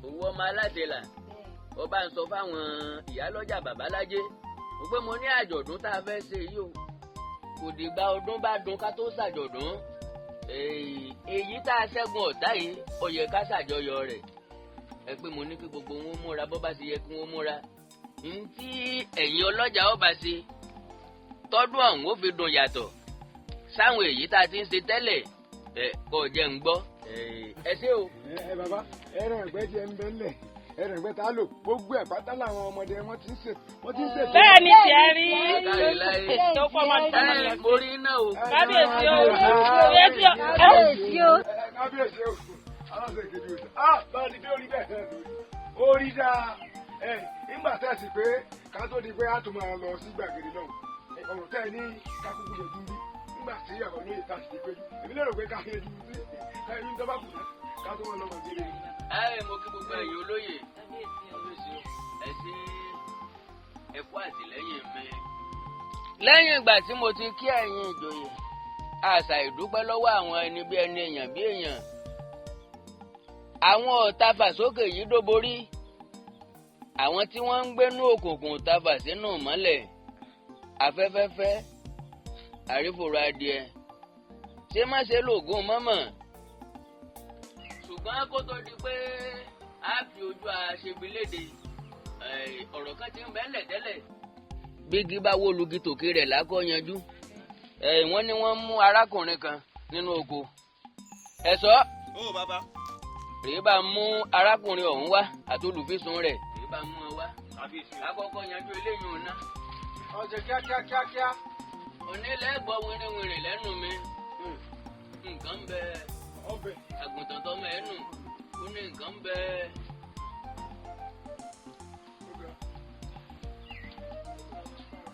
owó ọmọ aláṣẹ là ọba ń sọ fáwọn ìyá lọ́jà babalájé mo pé mo ní àjọ̀dún tá a fẹ́ ṣe yìí o kò dìgbà ọdún bá dún ká tó ṣàjọ̀dún èyí tá a ṣẹ́gun ọ̀tá yìí ó yẹ ká ṣàjọyọ̀ rẹ̀ ẹ pé mo ní kí gbogbo wọn múra bọ́ bá ṣe yẹ kí wọ́n múra ntí ẹ̀yin ọlọ́jà ọba ṣe tọ́dún ọ̀hún ó fi dùn yàtọ̀ sáwọn èyí tá a ti ń ṣe tẹ́lẹ̀ kò jẹ́ ń gbọ́ ẹ ṣé o. bàbá ẹran ẹgbẹ́ tí ẹ ń bẹ ńlẹ̀ ẹran ẹgbẹ́ tá a lò gbogbo ẹ̀ pátá làwọn ọmọdé wọn ti ń ṣe. bẹ́ẹ̀ ni tí ẹ rí tó fọ́ ọmọ mo rí iná o. kábíyèsí o kábíyèsí o aláṣẹ kejì o báyìí ni bí orí bẹ́ẹ̀ náà lórí orí dáa nígbà tẹ̀sí pé ká tó di pé a tún máa lọ sí gbàgede náà ọ̀rọ̀ tẹ́ ẹ ní kakúkú yẹn dúró nígbà tí àwọn olóyè ta sì ti péjú èmi lérò pé ká yẹ ju sí ẹni tó bá kù náà ká tó máa lọ gbàgede. mo kí gbogbo ẹ̀yin olóyè ẹ sí ẹkú àtìlẹ́yìn mi. lẹ́yìn ìgbà tí mo ti kí ẹ̀yin ìjòyè àṣà ìdúpẹ́ lọ́wọ́ àwọn ẹni bí ẹni èèyàn bí èèyàn àwọn ọ̀tá fàsókè yìí dóborí àwọn tí wọ́n ń gbénú òkùnkùn tafà sínú mọ́lẹ̀ afẹ́fẹ́fẹ́ àrífòrò adìẹ ṣé má ṣe lògùn mọ́mọ́ ṣùgbọ́n kó tó di pé a fi ojú aṣebiléde ọ̀rọ̀ kan ti ń bẹ́ẹ̀lẹ̀ tẹ́lẹ̀ bígi bá wó lugi tòkè rẹ̀ lákọ́ yanjú wọ́n ní wọ́n mú arákùnrin kan nínú oko ẹ̀ṣọ́ rèé bá mú arákùnrin ọ̀hún wá àti olùfisùn rẹ̀ rèé bá mú ọ wá àkọ́kọ́ yanjú eléyìí ọ̀nà. ọjọ́ kíákíá. onílẹ̀ gbọ́ wìrìwìrì lẹ́nu mi nǹkan bẹ àgùntàn tọmọ ẹ̀ nù ó ní nǹkan bẹ.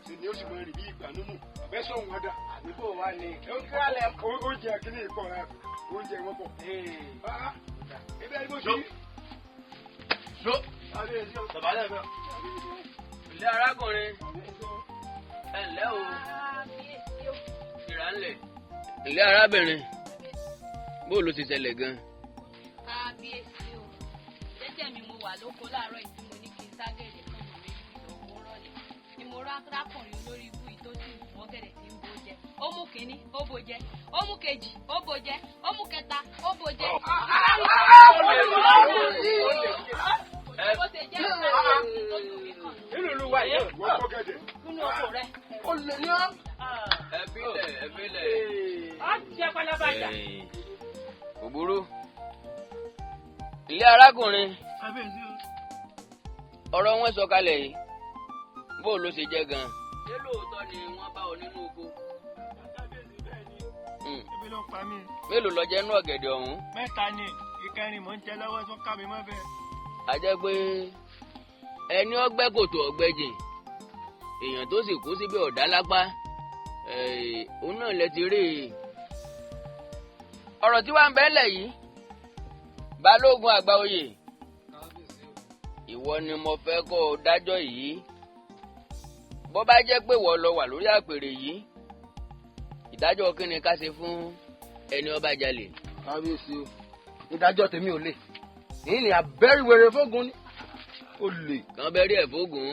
ṣe ni ó sì máa rìn bí ìgbà nínú àbẹ́sọ̀ wọn dà àdúgbò wa ni oúnjẹ kìíní ìpọ̀ rẹ oúnjẹ wọn pọ̀. ebe ẹni bó ṣe rí. ilé arákùnrin ẹ ǹlẹ́ o ìrànlẹ̀ ilé arábìnrin bó ló ti ṣẹlẹ̀ gan. kábíyèsí o jẹ́jẹ́ mi mo wà lóko láàárọ̀ yìí tí mo ní kí n ságẹ̀rẹ̀ fún mi méjì lọ́wọ́ rọ̀lẹ́ ni mo rá arákùnrin olórí ibú yìí tó sì wọ́n gẹ̀rẹ̀ tí ń bó jẹ ó mú kínní ó bó jẹ ó mú kejì ó bó jẹ ó mú kẹta ó bó jẹ. bó ṣe jẹ́ nínú ìlú wa yìí wọ́n kọ́ gẹ̀dẹ̀. nínú oko rẹ̀. ó lè ní ọ́. ẹbílẹ̀. á jẹ pálábàjá. kò burú ilé arákùnrin ọ̀rọ̀ wọn sọ kalẹ̀ yìí bó ló ṣe jẹ́ gan. ṣé lóòótọ́ ni wọ́n bá ọ nínú oko. ebi ló pa mí. mélòó lọ jẹ́ nú ọ̀gẹ̀dẹ̀ ọ̀hún. 3 ni ìkẹrin mò ń jẹ lọ́wọ́ tó ká mi mọ́ bẹ́ẹ̀. a jẹ́ pé ẹni ọgbẹ́ kòtò ọ̀gbẹ́jìn èèyàn tó sì kú síbi ọ̀dá lápá òun náà lẹ ti rí i. ọ̀rọ̀ tí wàá ń bẹ́lẹ̀ yìí balógun àgbà oyè ìwọ ni mo fẹ́ kó o dájọ́ yìí bó bá jẹ́ pé wọ́n lọ wà lórí àpèrè yìí ìdájọ́ kí ni ká ṣe fún ẹni ó bá jalè. kábíyèsí o ìdájọ́ tèmi ò lè yìí ni abẹ́rìwèrè fógun ni ó lè. kàn bẹ́rí ẹ̀ fógun.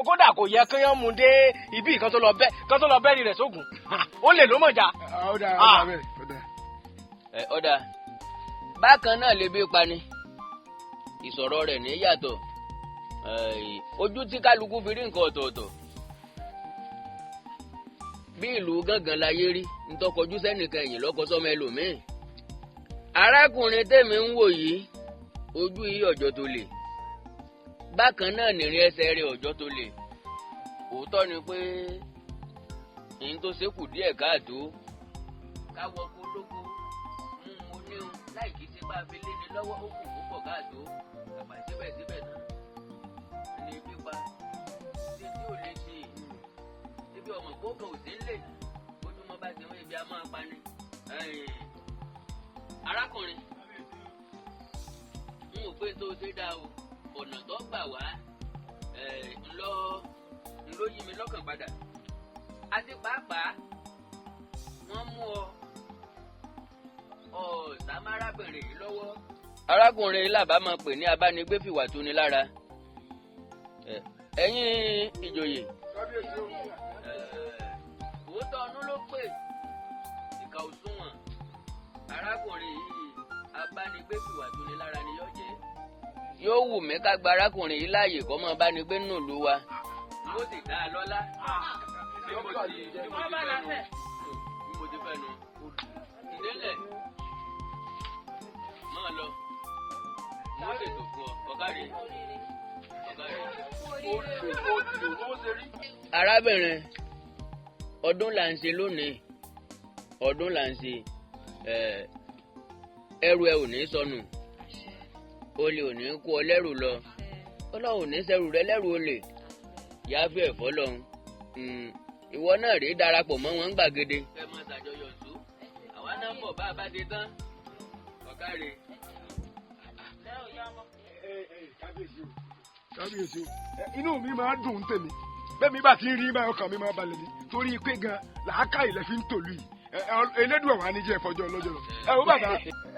kódà kò yẹ kí wọ́n mú dé ibi kan tó lọ bẹ́ẹ̀rì rẹ̀ sógun ó lè ló mọ̀já. ọ̀dà bákan náà lè bí pani ìsọ̀rọ̀ rẹ̀ ní yàtọ̀ ojú tí kálukú fi rí nǹkan ọ̀tọ̀ọ̀tọ̀ bí ìlú gángan láyé rí ntọ́kọjú sẹ́nìkan ẹ̀yìn lọ́kọ́ sọ́mọ ẹlòmíì arákùnrin tèmi ń wò yìí ojú yìí ọjọ́ tó lè bákan náà nìrìn ẹsẹ̀ rẹ̀ ọjọ́ tó lè òótọ́ ni pé èyí tó ṣe kù díẹ̀ káàtó káwọ́ kó lóko mo ní o láì kí ṣe bá fi lé ní lọ́wọ́ ó kù púpọ̀ káàtó àgbà síbẹ̀síbẹ̀ náà ní pípa tí ò lè ṣe ibi ọmọ gbọ́kàn ò sí ń lè ojúmọ́ bá ti wọ́n ibi a máa pa ni. Arákùnrin n ò pé tó ṣe dá o ọ̀nà tó gbà wá ńlọ yí mi lọ́kàn padà àti pàápàá wọ́n mú ọ sàmárábìnrin yìí lọ́wọ́. Arákùnrin làbá máa pè ní abánigbé fìwà tóni lára. Ẹ̀yin ìjòyè òótọ́ ọdún ló pè ìkà òṣùwọ̀n arákùnrin yìí abánigbé fìwà tóni lára ni yóò jẹ́. Yóò wù mí ká gba arákùnrin yìí láàyè kó máa bánigbé nínú ìlú wa. Yóò sì dá a lọ́lá. Bí mo ti fẹ́ nu ìdílẹ̀ máa lọ mo ṣètò fún ọ ọ̀gáre. Arábìnrin ọdún là ń ṣe lónìí ọdún là ń ṣe ẹrù ẹ ò ní sọnù olè ò ní kó ọ lẹ́rù lọ Ọlọ́run ò ní sẹ́rù rẹ lẹ́rù olè yááfì ẹ̀fọ́ lọ́hùn. Ìwọ náà rí darapọ̀ mọ́ wọn gbàgede. Ẹ máa ṣàjọyọ̀ tó àwa náà ń bọ̀ bá a bá ti tán ọ̀gáre. Kábíyèsí o inú mi máa dùn tèmi bẹ́ẹ̀ mi bá ti rí báyọ̀ ọkàn mi máa balẹ̀ ní torí pé gan làákà ilẹ̀ fi ń tòlú yìí elédùn ọ̀wá ní jẹ́ ìfọjọ́ ọlọ́jọ́ lọ. Ẹ wo bàbá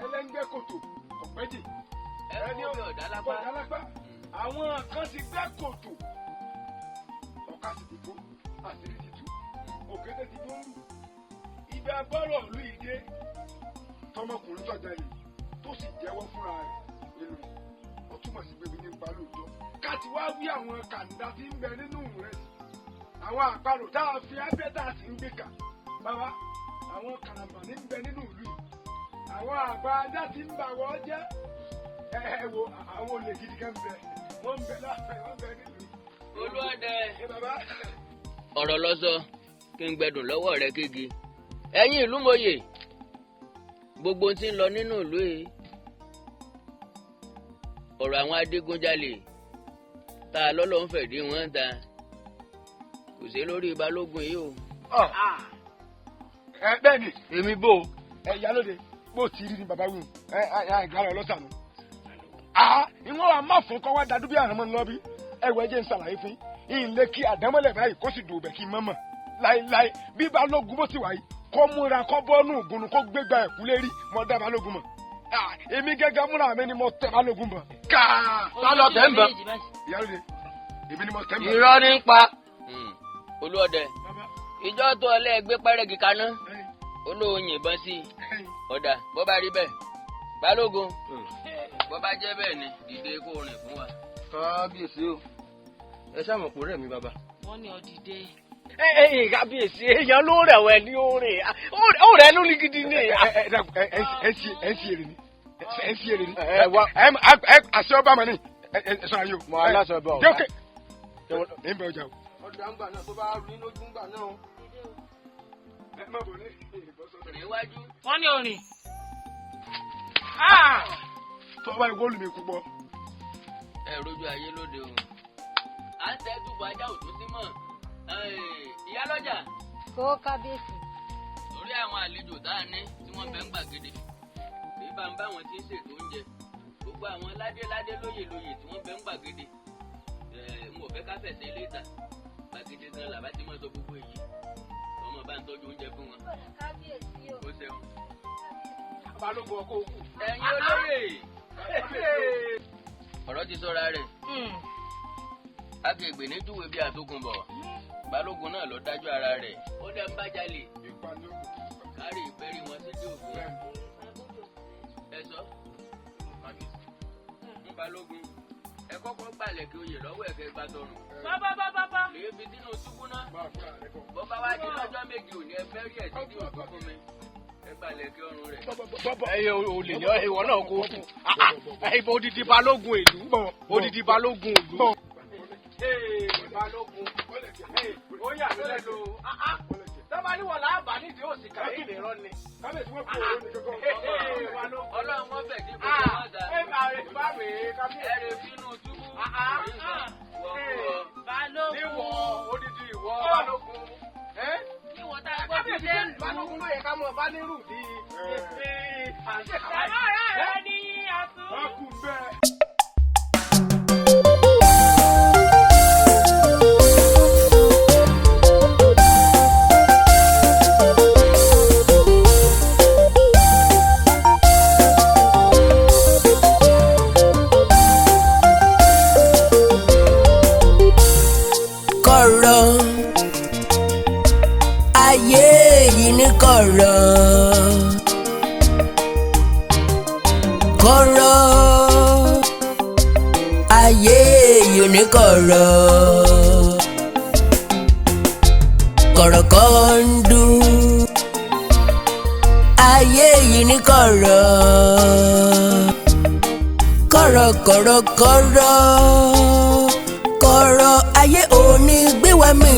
ẹlẹ́ngbẹ́ kòtò ọ̀pẹ́jì ẹni ọ̀dà lápá àwọn kan ti gbẹ́ kòtò ọ̀ká sì ti tó àṣírí ti tú òkété ti tó ń lù ibẹ̀ bọ́rọ̀ ìlú ìdé tọmọkùnrin tọ́jà yìí tó sì jẹ́wọ́ fúnra rẹ̀ nínú ó túmọ̀ sí pé mi ní pa lóòótọ́ káti wá wí àwọn kàńdá tí ń bẹ nínú rẹ̀ àwọn àparò tá a fi abẹ́ tá a sì ń gbé kà bàbá àwọn kàràmbà ní ń bẹ nínú ìlú yìí àwọn àgbà ajá tí ń bà wọ́n jẹ́ ẹ wo àwọn olè gidi kan bẹ wọ́n ń bẹ láàfẹ́ wọ́n bẹ nílùú. Olúọdẹ ọ̀rọ̀ lọ́sọ kí n gbẹdùn lọ́wọ́ rẹ kéegi. Ẹ̀yin ìlú mòye gbogbo tí ń lọ nínú ìlú yìí ọ̀rọ̀ àwọn adigunjalè tá a lọ́lọ́ ń fẹ̀dí wọn ta kò sí lórí balógun yìí o. Bẹ́ẹ̀ ni èmi bò ìyálóde bó ti rí ni bàbá wù ìgbàlá ọlọ́sànù. Ìwọ́n wa má fún kọ́ wá dadú bí àrùn mọ́ ń lọ bí ẹ̀wọ̀ ẹ̀jẹ̀ ń ṣàlàyé fún yín lé kí àdámọ́lẹ̀ báyìí kó sì dùn bẹ̀ kí n mọ́mọ́ láéláé bí balógun bó ti wà yìí kó múra kó bọ́nú ògùn kó gbégbá ẹ̀kú lérí mọ́ dá balógun mọ́. Èmi gẹ́gẹ́ múra mi ni mo tẹ balógun mọ́. Káà sálọ tẹ̀ ń bọ̀. Ìyálóde èmi ni mo tẹ̀ ń bọ̀. Irọ́ ní pa. Olúọdẹ ìjọ tó ọlẹ́ gbé pẹ́rẹ́gì kaná olóhùn yìnbọn sí i ọ̀dà bó bá rí bẹ́ẹ̀ balógun bó bá jẹ́ bẹ́ẹ̀ ni dìde kó rìn fún wa. Kábíyèsí o ẹ ṣàmọ̀ pò rẹ̀ mi bàbá. Wọ́n ní ọ dìde. Kábíyèsí èèyàn ló rẹ̀wẹ̀ ní orin ó rẹ̀ ló ní gidi ní. Ẹ ń sí èrè ni ẹ ń sí èrè ni àṣẹ ọba mọ̀ ni ẹ sọ ayé o. Mọ aláṣọ ọba ọba. Jókè ẹ ń bẹ ọjà o. Ọdún àgbà náà tó bá rí lójú ńgbà náà o. Ẹ má bọ̀ ní rìn iwájú. Wọ́n ní orin. Tọ́ba ìwọ́lù mi kú bọ́. Ẹ rojú ayé lóde o. À ń tẹ́ dùbọ̀ ajá òtún sí mọ̀. Ìyálọ́jà. Kó kábíyèsí. Torí àwọn àlejò tá a ní tí wọ́n bẹ ń gbàgede. Bí bá ń bá wọn tí ń ṣètò oúnjẹ. Gbogbo àwọn ládéládé lóyè tí wọ́n bẹ ń gbàgede. N ò fẹ́ ká fẹ̀sẹ̀ ilé ìta. Gbàgede gan làbá ti mọ̀ sọ gbogbo èyí. Ọmọ bá ń tọ́jú oúnjẹ fún wọn. Kábíyèsí o. Ó ṣeun. Balógun ọkọ̀ òkú. Ẹ̀yin olóyè. Ọ̀rọ̀ ti sọ́ra rẹ̀. Agbègbè ní júwe bí àtòkùnbọ̀. Balógun náà lọ dájú ara rẹ̀. Ó dẹ́ ń bá jalè. Kárí ìpẹ́rí wọn sí dé òfin. Ẹ sọ. Ń Balógun. Ẹ kọ́kọ́ gbàlẹ̀ kí oyè lọ́wọ́ ẹ̀kẹ́ gbà tọrùn. Bábá. Lèé fi sínú túbú náà. Bọ́ bá wá di lọ́jọ́ méjì òní ẹ fẹ́ rí ẹ̀ sí dé òfin fún mi. Ẹ gbàlẹ̀ kí ọrùn rẹ̀. Ẹyẹ olè ní ìwọ náà kó kù. Ìbò odidi balógun ìlú. Odidi balógun ìlú. Balógun. ó yà mí lẹ́nu tọ́ba ní wọ́n láàbà nídìí òsì kàrí lè rán ni. kábíyèsí wọn kú òun ní kankan. ọlọ́run wọn bẹ̀ kí gbogbo wọn dà. ẹ bá rè bá rè kábíyèsí. ẹ rè bínú túbú. balógun. níwọ̀ odidi ìwọ balógun. níwọ̀ tá a gbọ́ fi dé lù. balógun ló yẹ ká mọ̀ bá nírù bí. bàbá rẹ̀ ní àtún. wọ́n kú bẹ́ẹ̀. Koro ayé yìí ní koro. Koro ayé yìí ní koro. Koro kan dùn ayé yìí ní koro. Koro koro koro. Koro ayé òní gbé wa mì.